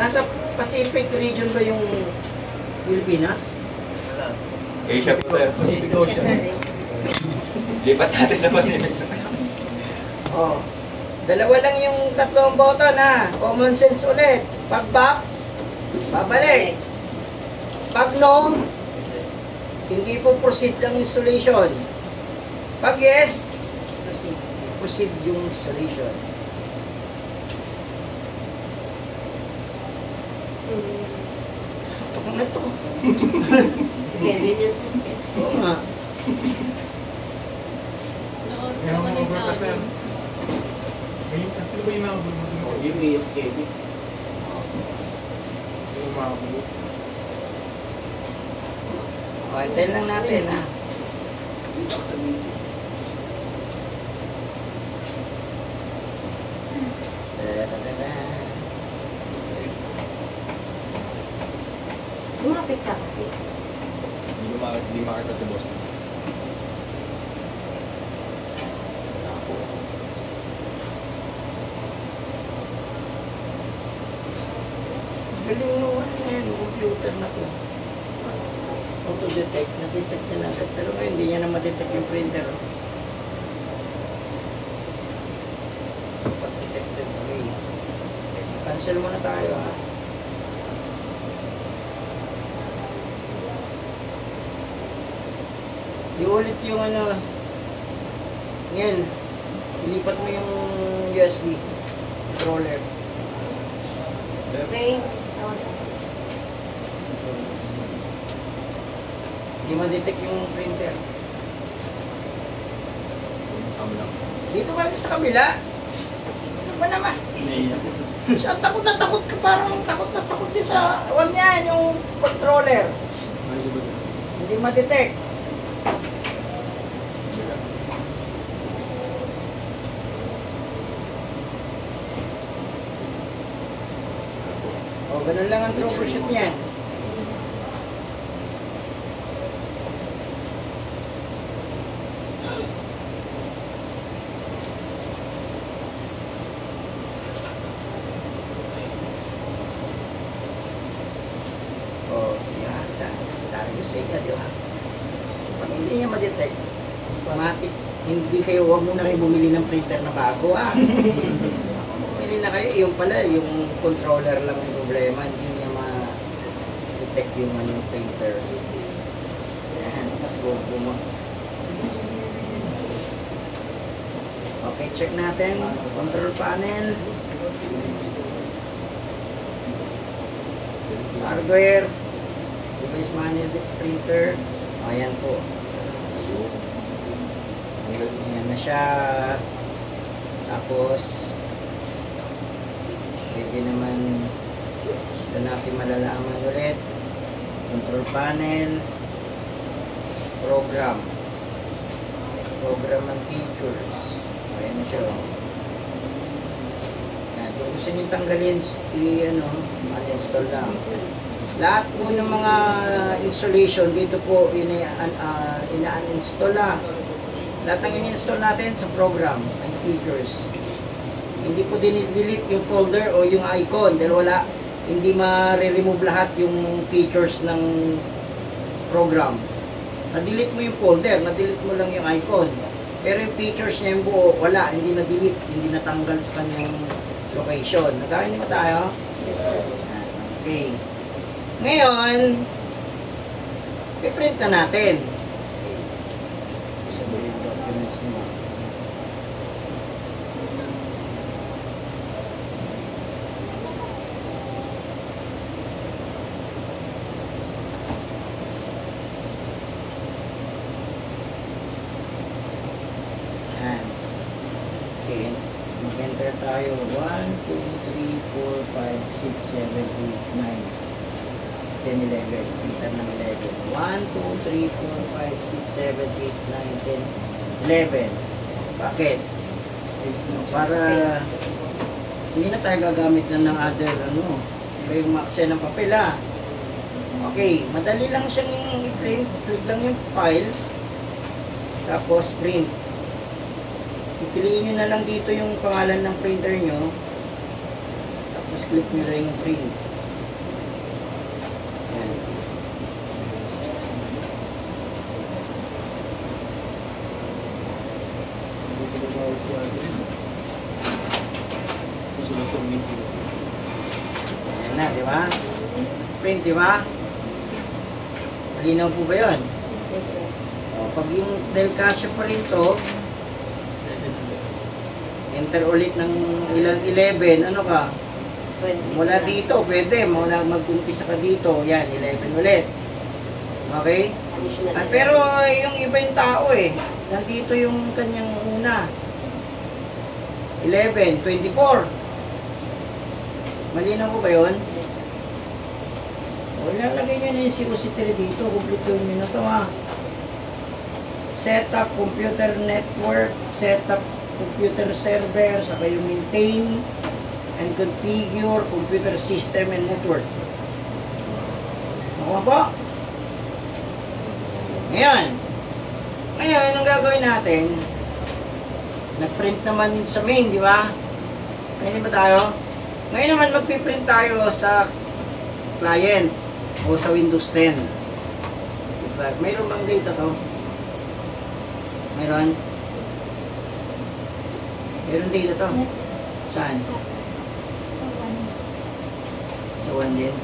Nasa Pacific region ba yung Pilipinas? Asia po tayo. Lipat natin sa Pacific. Oh. Dalawa lang yung tatlong boto na. Common sense ulit. Pag back, babalik. Pag no, hindi po proceed ang installation. Pag yes, proceed yung installation. Ito kung na ito. Suspended yan, suspended. Oo nga. Sino ba nagtawag? Sino ba yung nakabul mo? Yung AFKD. Yung makabul. O, antayin lang natin, ha. Dito ako sa meeting. Lumapit ka kasi. Hindi makita si boss. Galing mo, ano yan, computer na to. Auto-detect, na-detect niya na agad. Pero ngayon, hindi niya na ma-detect yung printer. Detected, okay. Cancel muna tayo, ha. Iulit yung ano, ngayon, ilipat mo yung USB controller. Rain. Hindi ma-detect yung printer. Tama lang. Dito ka sa kabila. Ano ba naman? Siya takot na takot ka, parang takot na takot din sa, huwag yan, yung controller. Hindi ma-detect. O, ganun lang ang troubleshoot niya. O, yan. Sabi ko sa inyo, di ba? Pag hindi niya ma-detect, automatic, hindi kayo, huwag muna kayo bumili ng printer na bago, ah. Bumili na kayo, yung pala, yung controller lang yung problema, hindi niya ma-detect yung ano, printer. Yan, tapos buo mo. Okay, check natin. Control panel. Hardware. Device manual printer. Ayan po. Ayan na siya. Tapos, pwede naman doon natin malalaman ulit. Control panel. Program. Program and features. Ayan na siya. Ayan. Kung gusto nyo tanggalin, uninstall lang. Lahat po ng mga installation dito po ina-uninstall lang. Lahat ng in-install natin sa program and features. Hindi po din-delete yung folder o yung icon dahil wala, hindi ma-remove lahat yung features ng program. Na-delete mo yung folder, na-delete mo lang yung icon. Pero yung features niya yung buo, wala, hindi na-delete, hindi natanggal sa kanyang location. Nagkain ba tayo? Yes, sir. Okay. Ngayon, i-print na natin. Isa ba yung documents mo? Yan. Okay. Mag-enter tayo. 1, 2, 3, 4, 5, 6, 7, 8, 9. 10, 11. Enter ng 11. 1, 2, 3, 4, 5, 6, 7, 8, 9, 10, 11. Bakit? Para hindi na tayo gagamit na ng other, kayo makasya ng papel, ha. Okay, madali lang siyang i-print. Click lang yung file. Tapos print. Pipiliin nyo na lang dito yung pangalan ng printer nyo. Tapos click nyo lang yung print. tumawag si Andres. Susunod ko missing. Ayan na, di ba? Print, di ba? Malinaw po ba yun? Yes, sir. O, pag yung dahil kasya pa rin to, enter ulit ng ilang 11, ano ka? Mula dito, pwede. Mula mag-umpisa ka dito, yan, 11 ulit. Okay? Additional. Pero yung iba yung tao eh. Nandito yung kanyang una. 11, 24. Malinaw ko ba yun? Yes, sir. O, ilalagay nyo na yung COC3 dito. Kumplito nyo na ito ha. Setup computer network, setup computer server, saka yung maintain and configure computer system and network. Ako po? Ngayon, ang gagawin natin, nag-print naman sa main, di ba? Ngayon ba tayo? Ngayon naman magpiprint tayo sa client o sa Windows 10. Diba? Mayroon bang data to? Mayroon? Mayroon data to? Saan? Sa 1 din.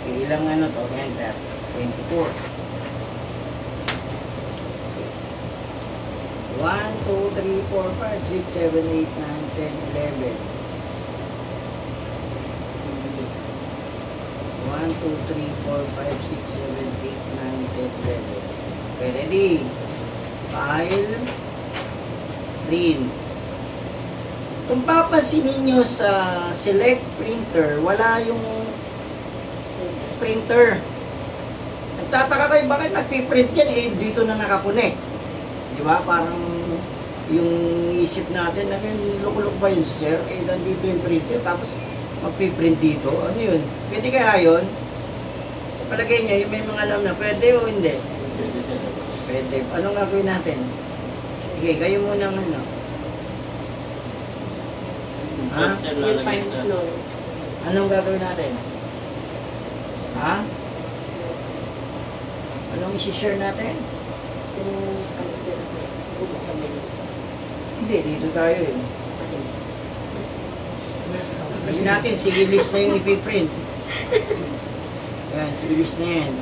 Okay, ilang ano to? Enter. 24. 1, 2, 3, 4, 5, 6, 7, 8, 9, 10, 11. 1, 2, 3, 4, 5, 6, 7, 8, 9, 10, 11. Okay, ready? File. Print. Kung papansinin nyo sa select printer, wala yung printer. Nagtataka kayo, bakit nagpiprint yan? Eh, dito na nakakunik. Di ba? Parang yung isip natin, luk-luk ba yun sa sir? Eh, nandito yung printer, tapos magpiprint dito. Ano yun? Pwede kaya yun? Palagay nyo, yung may mga alam na pwede o hindi? Pwede. Anong gagawin natin? Sige, kayo muna ng ano. Ha? Yung files nun. Anong gagawin natin? Ha? Anong isi-share natin? Yung ano sila sa Google sa menu. Hindi, dito tayo eh. Kasi natin, sige list na yung ipiprint. Yan, sige list na yan.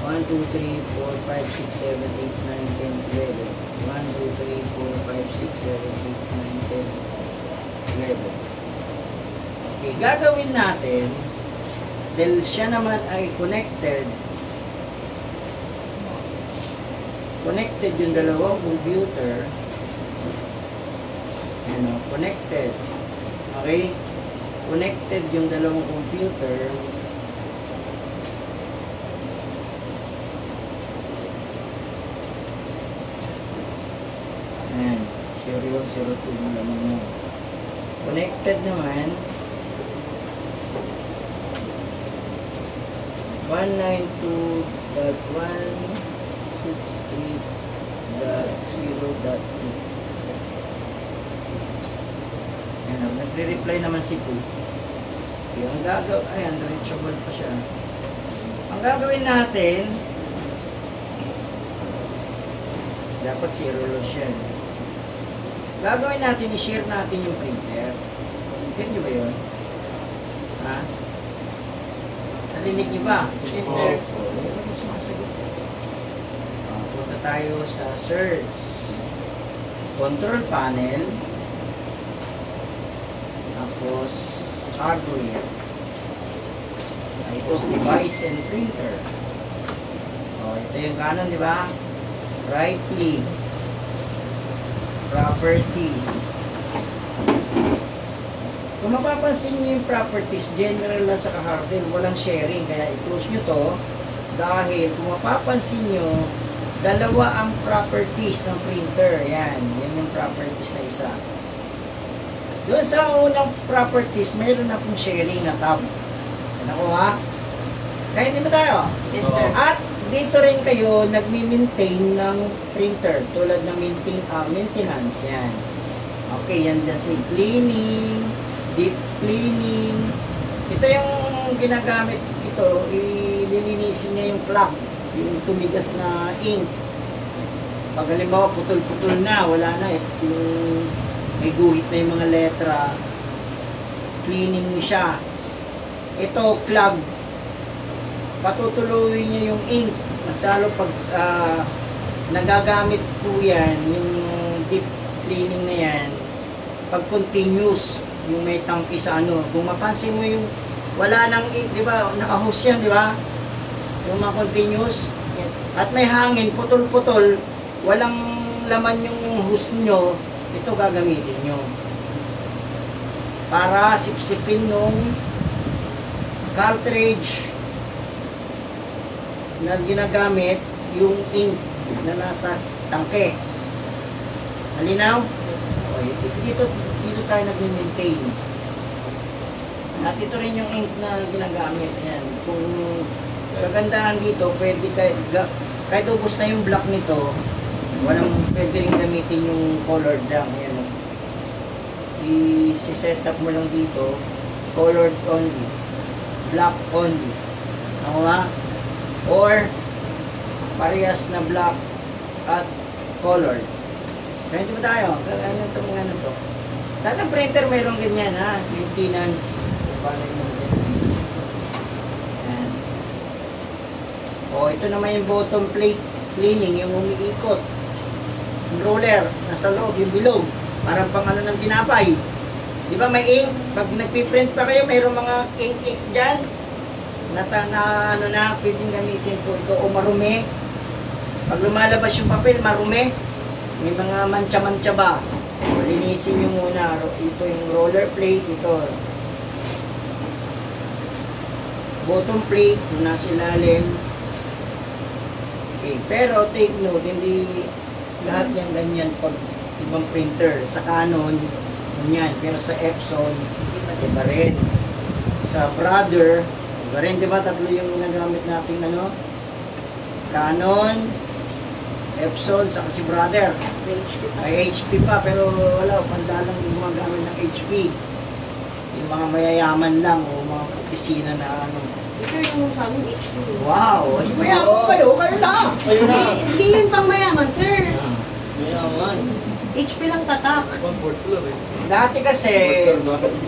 1, 2, 3, 4, 5, 6, 7, 8, 9, 10, 11. 1, 2, 3, 4, 5, 6, 7, 8, 9, 10, 11. Okay, gagawin natin, dahil siya naman ay connected yung dalawang computer, ano, connected, okay, connected yung dalawang computer, ayan, 0102 mo lamang mo, connected naman 192.163.0.2. Ayan, nagre-reply naman si Poo. Okay, ang gagawin, ayan, reachable pa siya. Ang gagawin natin, dapat zero loss yan. Gagawin natin, i-share natin yung printer. Get nyo ba yun? Ha? Narinig nyo ba? Yes, sir. Punta tayo sa search. Control panel. Tapos hardware. Tapos device and printer. Ito yung Canon, di ba? Right click. Properties. Kung mapapansin nyo yung properties, general lang sa hardware, walang sharing. Kaya i-close nyo to. Dahil kung mapapansin nyo, dalawa ang properties ng printer. Yan yung properties na isa. Doon sa unang properties, mayroon na pong sharing na tab. Nakuha? Kaya hindi ba tayo? Yes, sir. At dito rin kayo nagmi-maintain ng printer tulad ng maintenance. Yan. Okay, yan dyan si cleaning, deep cleaning. Ito yung ginagamit ito, ililinisin niya yung clock. yung tumigas na ink. Pag halimbawa putol-putol na, wala na yung may guhit na yung mga letra, cleaning mo siya. Ito, clog, patutuloy niya yung ink. Masalo pag nagagamit po yan, yung deep cleaning na yan, pag continuous, yung may tangki sa ano, kung mapansin mo yung wala nang ink, di ba, naka-hose yan, di ba? Yung mga continuous, Yes. at may hangin, putol-putol, walang laman yung hose nyo, ito gagamitin nyo. Para sipsipin nung cartridge na ginagamit yung ink na nasa tangke. Malinaw? Yes. Okay, dito tayo nag-maintain. At ito rin yung ink na ginagamit. Ayan. Kung kagandahan dito, pwede kahit ubos na yung black nito, walang pwede rin gamitin yung colored lang. Ayan. I-set up mo lang dito, colored only, black only. Ako nga? Or parehas na black at colored. Kaya ba tayo? Ano itong mga ano to? Lahat ng printer mayroong ganyan ha. Maintenance. Paano yung maintenance? Ayan. O ito naman yung bottom plate cleaning, yung umiikot. Yung roller, nasa loob, yung bilog. Parang pang ano ng tinapay. Di ba may ink? Pag nagpiprint pa kayo, mayroong mga ink dyan. Na ano na, pwedeng gamitin po ito. O marumi. Pag lumalabas yung papel, marumi. May mga mancha-mancha ba? So, linisin nyo muna. Ito yung roller plate. Ito. Bottom plate. Yung nasa ilalim. Okay. Pero take note, hindi lahat yan ganyan pag ibang printer. Sa Canon, ganyan. Pero sa Epson, iba rin. Sa Brother, iba rin. Diba tatlo yung nagamit natin ano? Canon, Epson, saka si Brother. May HP pa. May HP pa, pero wala, pandalang gumagamit ng HP. Yung mga mayayaman lang, o mga opisina na ano. Sir, yung sa amin, HP. Wow, di mayaman kayo, kayo lang. Ayun na. Hindi yun pang mayaman, sir. Mayaman. HP lang tatak. 1/4 lang eh. Dati kasi,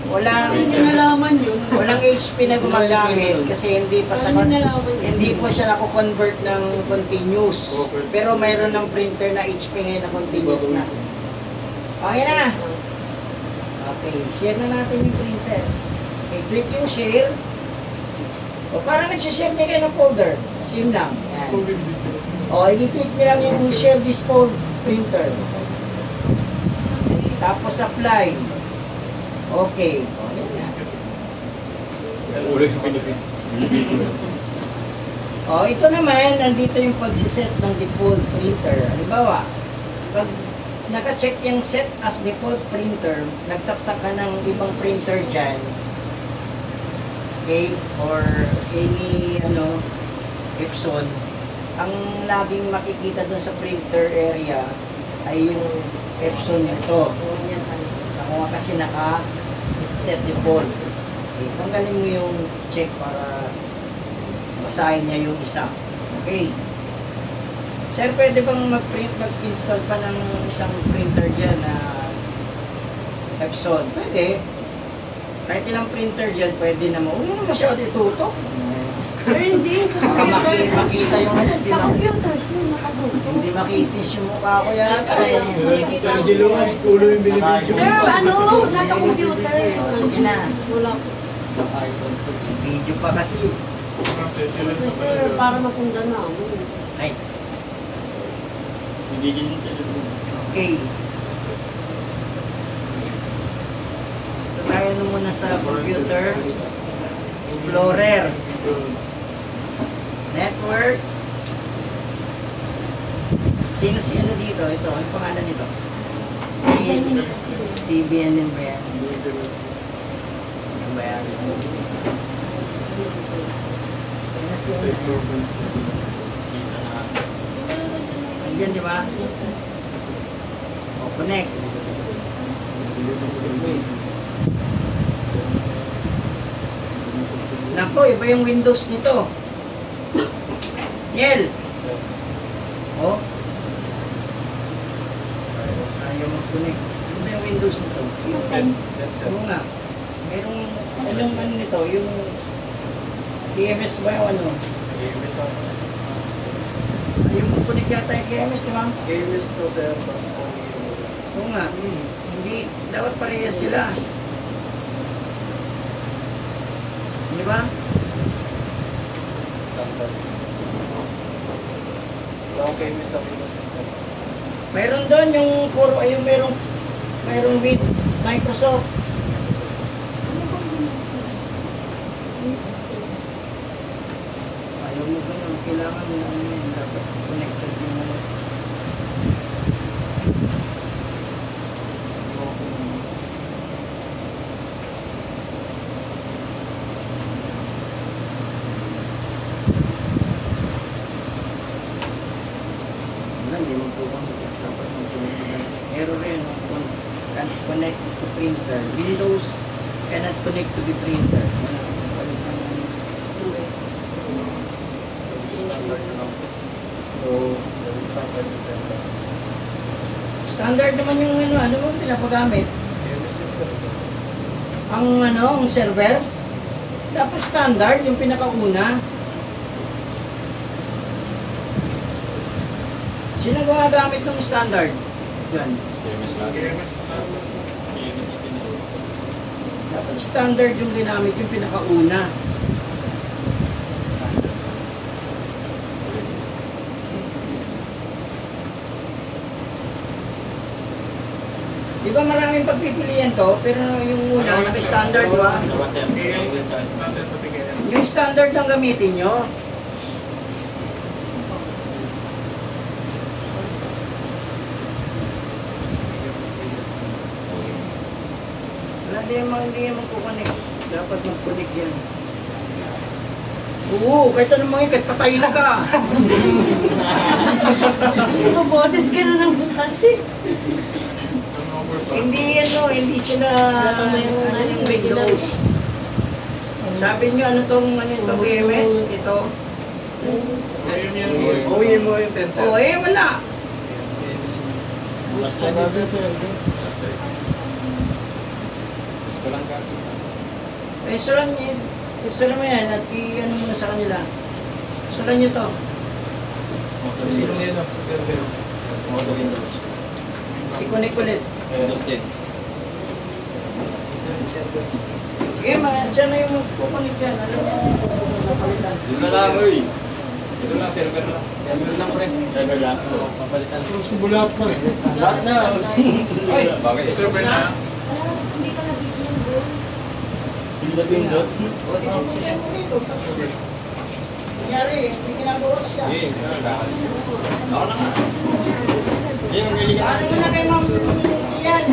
walang nalaman yun. walang HP na gumagamit kasi hindi pa sa nalaman yun. hindi po siya nako-convert ng continuous. Pero mayroon ng printer na HP ngayon na continuous na. Okay na. Okay, share na natin yung printer. Okay, click yung share. O parang nag-share niya kayo ng folder. Yun lang. Yan. O, i-click niyo lang yung share this printer. Tapos apply. Okay. O, yan na. Ulo sa Pilipinas. O, ito naman, nandito yung pagsiset ng default printer. Halimbawa, pag naka-check yung set as default printer, nagsaksak ka ng ibang printer dyan, okay, or any, Epson, ang laging makikita dun sa printer area ay yung Epson nito. Ako kasi naka-set default. Okay, tanggalin mo yung check para basahin niya yung isa. Okay. Sir, pwede bang mag-install pa ng isang printer dyan na Epson? Pwede. Kahit ilang printer dyan, pwede naman. Huwag mo masyado itutok. Pero hindi, sa Baka computer. makita yung ano. Sa computer, sir, nakabuto. Hindi makitis yung mukha ko yata eh. Diluan, ulo yung binibidyo. Sir, nasa computer. Sige na. Wala. Video pa kasi. Sir, para masundan na ako. Ay, Sinigilin sila doon. okay. Ito tayo na muna sa computer. Explorer. Network. Sino si ano dito? Ito, ang pangalan nito? CBN ba yan? Ano ba yan? Ano si ano? Andyan, di ba? Yes, sir. O, connect. Nako, iba yung Windows nito. Niel! Oh? Ayaw mag-connect. Ano ba yung Windows nito? Oo nga. Merong, anong ano nito? Yung KMS ba yung ano? Ayaw mag-connect yata yung KMS, di ba? KMS to sir, tapos Oo nga. Hindi, dapat parehas sila. Di ba? standard. Wala akong KMS sa Windows sir. Mayroon doon yung puro, ay yung mayroong with Microsoft. Ayaw mo ganun, kailangan mo ano yun, dapat connected yung ano. Wala, hindi mo po kung dapat mag-connect. Error rin, can't connect to printer. Windows cannot connect to the printer. Wala, palit ng ano. Standard na lang. So, standard na center. Standard naman yung ano mo pinapagamit. KMS yun sir. Ang ang server, dapat standard yung pinakauna. Sino gumagamit ng standard? Yan. Dapat standard yung ginamit yung pinakauna. Di ba maraming pagpipilian to, pero yung una, naka-standard, di ba? Standard to bigyan. Yung standard ang gamitin nyo. Wala, hindi yung magkukonek. Dapat mag-connect yan. Oo, kahit anong mga kahit patay na ka. Boses ka na ng kasi. Hindi sila Wala pa yung yung Windows. Sabi nyo, ano itong VMS? Ito. Uwi mo yung 10 sir. Oh, wala. Sulan mo yan at i-ano mo na sa kanila. Sulan nyo to. Sino yun? Si connect ulit. Windows 10. Sige, siya na yung magkukunik yan. Alam niya, napalitan. Dito lang, uy. Dito lang, server lang. Server lang, pre. Server lang. Papalitan. Simulat pa eh. Lahat na. Oy, Bakit? Server na. Hindi ka nabigyan doon. Hindi na pindot. o, tingnan mo rito. Nangyari, hindi ginagawa siya. Sige, ako na nga. Yan, ang galing ka. Ano na kay Ma'am Ian?